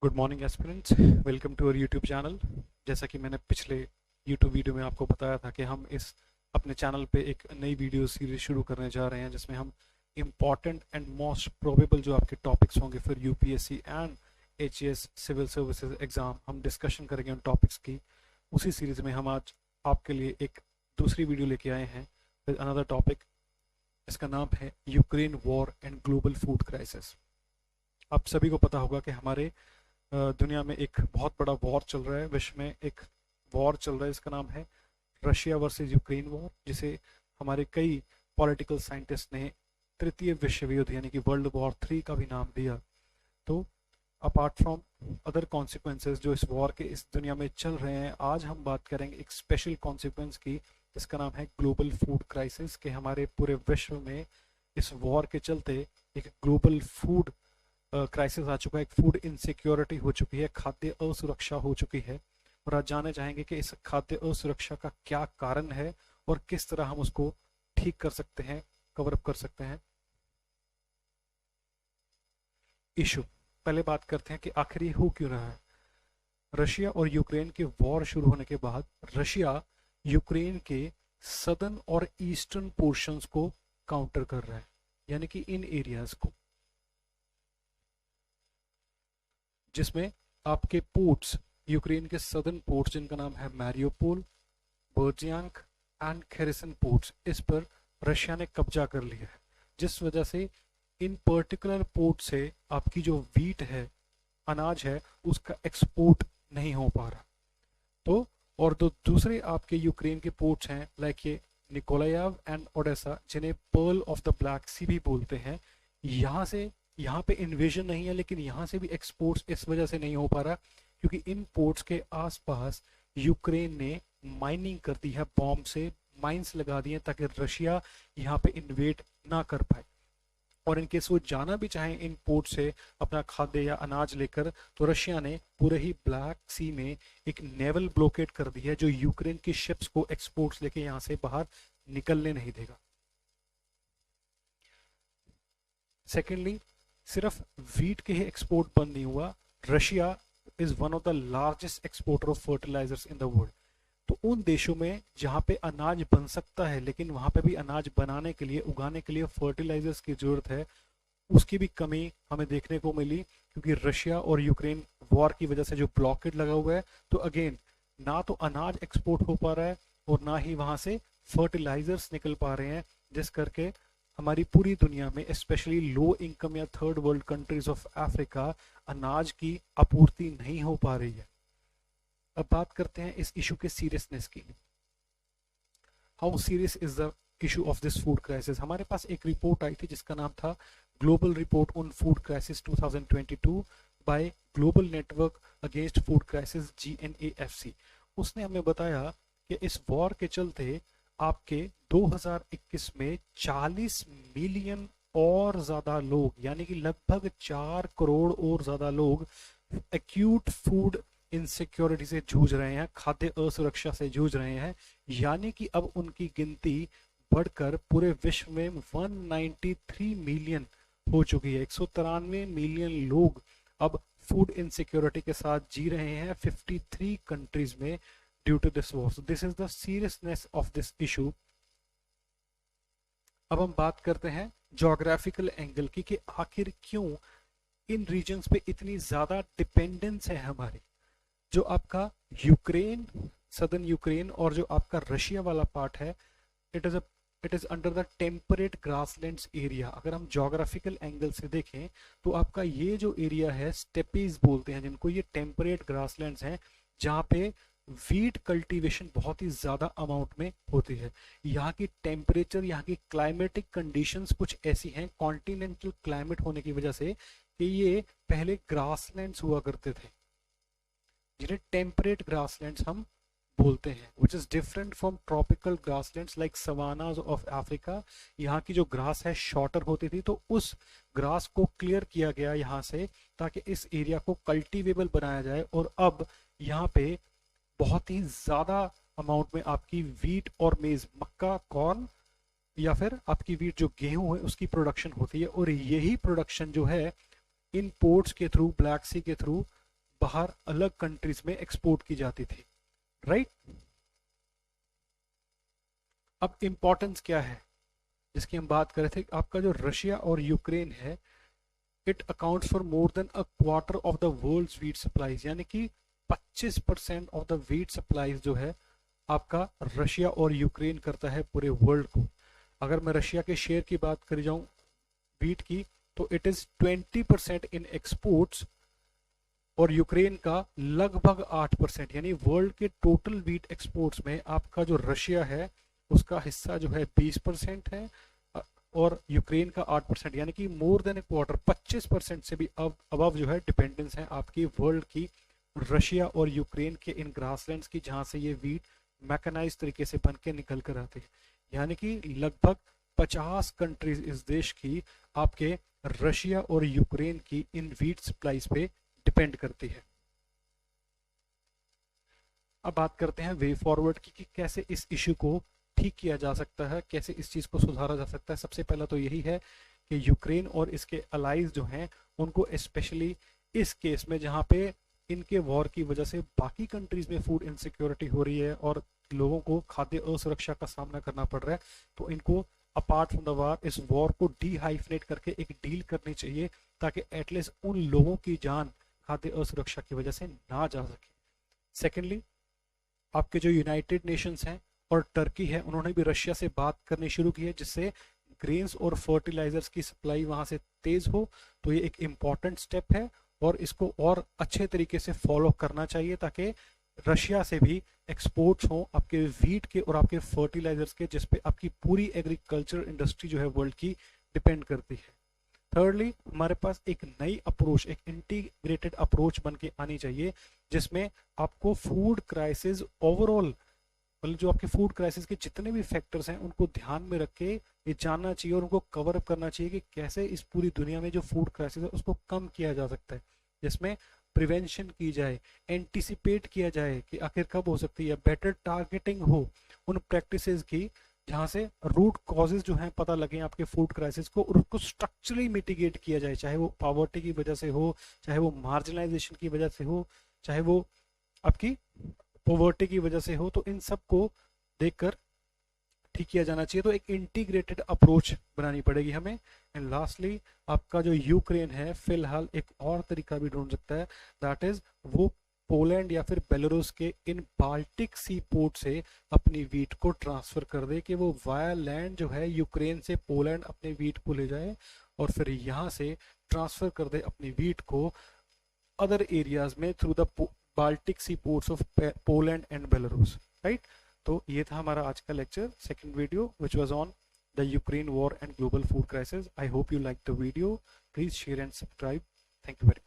Good morning aspirants, welcome to our YouTube channel. जैसा कि मैंने पिछले यूट्यूब वीडियो में आपको बताया था कि हम इस अपने चैनल पे एक नई वीडियो सीरीज शुरू करने जा रहे हैं जिसमें हम इम्पॉर्टेंट एंड मोस्ट प्रोबेबल जो आपके टॉपिक्स होंगे फिर UPSC and HAS civil services exam हम डिस्कशन करेंगे उन टॉपिक्स की। उसी सीरीज में हम आज आपके लिए एक दूसरी वीडियो लेके आए हैं विद अनदर टॉपिक। इसका नाम है Ukraine war and global food crisis. आप सभी को पता होगा कि हमारे दुनिया में एक बहुत बड़ा वॉर चल रहा है, विश्व में एक वॉर चल रहा है। इसका नाम है रशिया वर्सेस यूक्रेन वॉर, जिसे हमारे कई पॉलिटिकल साइंटिस्ट ने तृतीय विश्व युद्ध यानी कि वर्ल्ड वॉर 3 का भी नाम दिया। तो अपार्ट फ्रॉम अदर कॉन्सिक्वेंसेस जो इस वॉर के इस दुनिया में चल रहे हैं, आज हम बात करेंगे एक स्पेशल कॉन्सिक्वेंस की जिसका नाम है ग्लोबल फूड क्राइसिस। के हमारे पूरे विश्व में इस वॉर के चलते एक ग्लोबल फूड क्राइसिस आ चुका है, एक फूड इनसिक्योरिटी हो चुकी है, खाद्य असुरक्षा हो चुकी है। और आज जानना चाहेंगे कि इस खाद्य असुरक्षा का क्या कारण है और किस तरह हम उसको ठीक कर सकते हैं, कवर अप कर सकते हैं। इशू पहले बात करते हैं कि आखिर ये हो क्यों रहा है। रशिया और यूक्रेन के वॉर शुरू होने के बाद रशिया यूक्रेन के सदर्न और ईस्टर्न पोर्शंस को काउंटर कर रहा है, यानी कि इन एरियाज को, जिसमें आपके पोर्ट्स यूक्रेन के सदर्न पोर्ट्स जिनका नाम है मैरियोपोल, बर्जियांक एंड खेरेसन पोर्ट्स, इस पर रशिया ने कब्जा कर लिया है। जिस वजह से इन पर्टिकुलर पोर्ट से आपकी जो वीट है, अनाज है, उसका एक्सपोर्ट नहीं हो पा रहा। तो और दो दूसरे आपके यूक्रेन के पोर्ट्स हैं लाइक ये निकोलायव एंड ओडेसा, जिन्हें पर्ल ऑफ द ब्लैक सी भी बोलते हैं। यहाँ से यहाँ पे इन्वेजन नहीं है, लेकिन यहाँ से भी एक्सपोर्ट्स इस वजह से नहीं हो पा रहा क्योंकि इन पोर्ट्स के आसपास यूक्रेन ने माइनिंग कर दी है, बॉम्ब से माइंस लगा दिए ताकि रशिया यहाँ पे इन्वेड ना कर पाए। और इनकेस वो जाना भी चाहे इन पोर्ट से अपना खाद्य या अनाज लेकर, तो रशिया ने पूरे ही ब्लैक सी में एक नेवल ब्लॉकेट कर दी है जो यूक्रेन की शिप्स को एक्सपोर्ट्स लेके यहाँ से बाहर निकलने नहीं देगा। सेकेंडली, सिर्फ वीट के ही एक्सपोर्ट बंद नहीं हुआ, Russia is one of the largest exporter of fertilizers in the world. तो उन देशों में जहाँ पे अनाज बन सकता है लेकिन वहाँ पे भी अनाज बनाने के लिए, उगाने के लिए फर्टिलाइजर्स की जरूरत है, उसकी भी कमी हमें देखने को मिली क्योंकि रशिया और यूक्रेन वॉर की वजह से जो ब्लॉकेट लगा हुआ है, तो अगेन ना तो अनाज एक्सपोर्ट हो पा रहा है और ना ही वहाँ से फर्टिलाइजर्स निकल पा रहे हैं, जिस करके हमारी पूरी दुनिया में स्पेशली लो इनकम या third world countries of Africa अनाज की आपूर्ति नहीं हो पा रही है। अब बात करते हैं इस इशू के सीरियसनेस की। How serious is the issue of this food crisis. हमारे पास एक रिपोर्ट आई थी जिसका नाम था global report on food crisis 2022 by global network against food crisis GNAFC। उसने हमें बताया कि इस वॉर के चलते आपके 2021 में 40 मिलियन और ज्यादा लोग, यानी कि लगभग 4 करोड़ और ज्यादा लोग एक्यूट फूड इनसिक्योरिटी से जूझ रहे हैं, खाद्य असुरक्षा से जूझ रहे हैं। यानी कि अब उनकी गिनती बढ़कर पूरे विश्व में 193 मिलियन हो चुकी है। 193 मिलियन लोग अब फूड इनसिक्योरिटी के साथ जी रहे हैं 53 कंट्रीज में due to this war. This is the seriousness of this issue. अब हम बात करते हैं ज्योग्राफिकल एंगल की कि आखिर क्यों इन रीजन्स पे इतनी ज्यादा डिपेंडेंस है हमारी। जो आपका यूक्रेन, सदर्न यूक्रेन और जो आपका रशिया वाला पार्ट है, it is under the temperate grasslands area. अगर हम ज्योग्राफिकल एंगल से देखें तो आपका ये जो एरिया है, स्टेपीज बोलते हैं जिनको, ये टेम्परेट ग्रासलैंड्स हैं जहाँ पे वीट कल्टीवेशन बहुत ही ज्यादा अमाउंट में होती है। यहाँ की टेम्परेचर, यहाँ की क्लाइमेटिक कंडीशंस कुछ ऐसी हैं कॉन्टिनेंटल क्लाइमेट होने की वजह से कि ये पहले ग्रासलैंड्स हुआ करते थे जिन्हें टेम्परेट ग्रासलैंड्स हम बोलते हैं, which is different from tropical grasslands like savannas of Africa. यहाँ की जो ग्रास है शॉर्टर होती थी, तो उस ग्रास को क्लियर किया गया यहाँ से ताकि इस एरिया को कल्टीवेबल बनाया जाए। और अब यहाँ पे बहुत ही ज्यादा अमाउंट में आपकी वीट और मेज, मक्का, कॉर्न या फिर आपकी वीट जो गेहूं है उसकी प्रोडक्शन होती है। और यही प्रोडक्शन जो है इन पोर्ट्स के थ्रू, ब्लैक सी के थ्रू बाहर अलग कंट्रीज में एक्सपोर्ट की जाती थी, राइट। अब इंपॉर्टेंस क्या है जिसकी हम बात कर रहे थे, आपका जो रशिया और यूक्रेन है, it accounts for more than a quarter of the world's wheat supplies, यानी कि 25% ऑफ द व्हीट सप्लाईज जो है आपका रशिया और यूक्रेन करता है पूरे वर्ल्ड को। अगर मैं रशिया के शेयर की बात कर जाऊं व्हीट की, तो इट इज 20% इन एक्सपोर्ट्स और यूक्रेन का लगभग 8%, यानी वर्ल्ड के टोटल व्हीट एक्सपोर्ट्स में आपका जो रशिया है उसका हिस्सा जो है 20% है और यूक्रेन का 8%, यानी कि मोर देन ए क्वार्टर, 25% से भी अबव जो है डिपेंडेंस है आपकी वर्ल्ड की रशिया और यूक्रेन के इन ग्रासलैंड्स की, जहां से ये व्हीट मैकेनाइज तरीके से बन के निकल कर आते हैं। यानी कि लगभग 50 कंट्रीज इस देश की आपके रशिया और यूक्रेन की इन व्हीट सप्लाईज पे डिपेंड करती है। अब बात करते हैं वे फॉरवर्ड की कि कैसे इस इश्यू को ठीक किया जा सकता है, कैसे इस चीज को सुधारा जा सकता है। सबसे पहला तो यही है कि यूक्रेन और इसके अलाइज जो हैं उनको स्पेशली इस केस में जहां पे इनके वॉर की वजह से बाकी कंट्रीज में फूड इनसिक्योरिटी हो रही है और लोगों को खाद्य असुरक्षा का सामना करना पड़ रहा है, तो इनको अपार्ट फ्रॉम द वॉर इस वॉर को डीहाइफनेट करके एक डील करनी चाहिए ताकि एटलीस्ट उन लोगों की जान खाद्य असुरक्षा की वजह से ना जा सके। सेकेंडली, आपके जो यूनाइटेड नेशंस हैं और टर्की है, उन्होंने भी रशिया से बात करनी शुरू की है जिससे ग्रेन्स और फर्टिलाइजर्स की सप्लाई वहां से तेज हो। तो ये एक इम्पॉर्टेंट स्टेप है और इसको और अच्छे तरीके से फॉलो करना चाहिए ताकि रशिया से भी एक्सपोर्ट्स हों आपके व्हीट के और आपके फर्टिलाइजर्स के, जिसपे आपकी पूरी एग्रीकल्चर इंडस्ट्री जो है वर्ल्ड की डिपेंड करती है। थर्डली, हमारे पास एक नई अप्रोच, एक इंटीग्रेटेड अप्रोच बन के आनी चाहिए जिसमें आपको फूड क्राइसिस ओवरऑल, मतलब जो आपके फूड क्राइसिस के जितने भी फैक्टर्स हैं उनको ध्यान में रख के ये जानना चाहिए और उनको कवर अप करना चाहिए कि कैसे इस पूरी दुनिया में जो फूड क्राइसिस है उसको कम किया जा सकता है, जिसमें प्रिवेंशन की जाए, एंटिसिपेट किया जाए कि आखिर कब हो सकती है, बेटर टारगेटिंग हो उन प्रैक्टिसेस की जहां से रूट कॉजेज जो हैं पता लगे आपके फूड क्राइसिस को और उसको स्ट्रक्चरली मिटिगेट किया जाए, चाहे वो पॉवर्टी की वजह से हो, चाहे वो मार्जिनलाइजेशन की वजह से हो, चाहे वो आपकी पॉवर्टी की वजह से हो, तो इन सब को देखकर ठीक किया जाना चाहिए। तो एक इंटीग्रेटेड अप्रोच बनानी पड़ेगी हमें। एंड लास्टली, आपका जो यूक्रेन है फिलहाल एक और तरीका भी ढूंढ सकता है, दैट इज वो पोलैंड या फिर बेलारूस के इन बाल्टिक सी पोर्ट से अपनी वीट को ट्रांसफर कर दे कि वो वाया लैंड जो है यूक्रेन से पोलैंड अपने वीट को ले जाए और फिर यहाँ से ट्रांसफर कर दे अपनी वीट को अदर एरियाज में through the Baltic sea ports of Poland and Belarus, right. तो ये था हमारा आज का lecture, second video which was on the Ukraine war and global food crisis. I hope you like the video, please share and subscribe. Thank you very much.